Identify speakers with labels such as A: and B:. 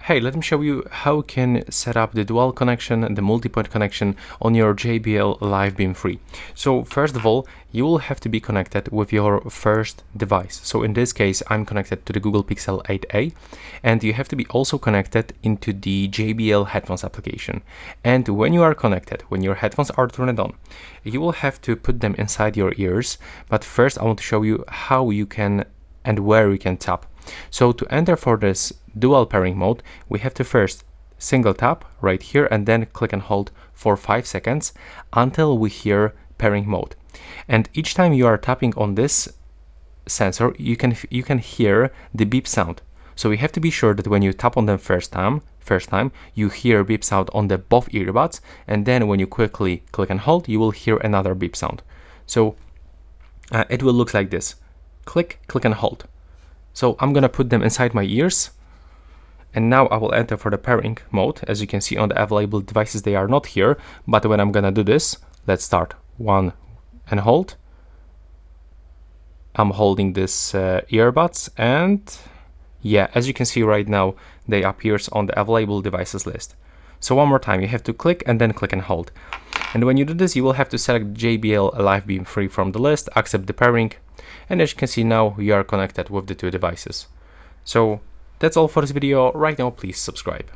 A: Hey, let me show you how you can set up the dual connection and the multi-point connection on your JBL Live Beam 3. So first of all, you will have to be connected with your first device. So in this case, I'm connected to the Google Pixel 8a, and you have to be also connected into the JBL headphones application. And when you are connected, when your headphones are turned on, you will have to put them inside your ears. But first, I want to show you how you can and where you can tap. So to enter for this dual pairing mode, we have to first single tap right here and then click and hold for 5 seconds until we hear pairing mode. And each time you are tapping on this sensor, you can hear the beep sound. So you have to be sure that when you tap on them first time, you hear beep sound on the both earbuds, and then when you quickly click and hold, you will hear another beep sound. So it will look like this: click, click and hold. So I'm gonna put them inside my ears, and now I will enter for the pairing mode. As you can see on the available devices, they are not here, but when I'm gonna do this, let's start. 1 and hold. I'm holding this earbuds, and yeah, as you can see right now, they appears on the available devices list. So one more time, you have to click and then click and hold. And when you do this, you will have to select JBL Live Beam 3 from the list, accept the pairing, and as you can see now, you are connected with the two devices. So that's all for this video. Right now, please subscribe.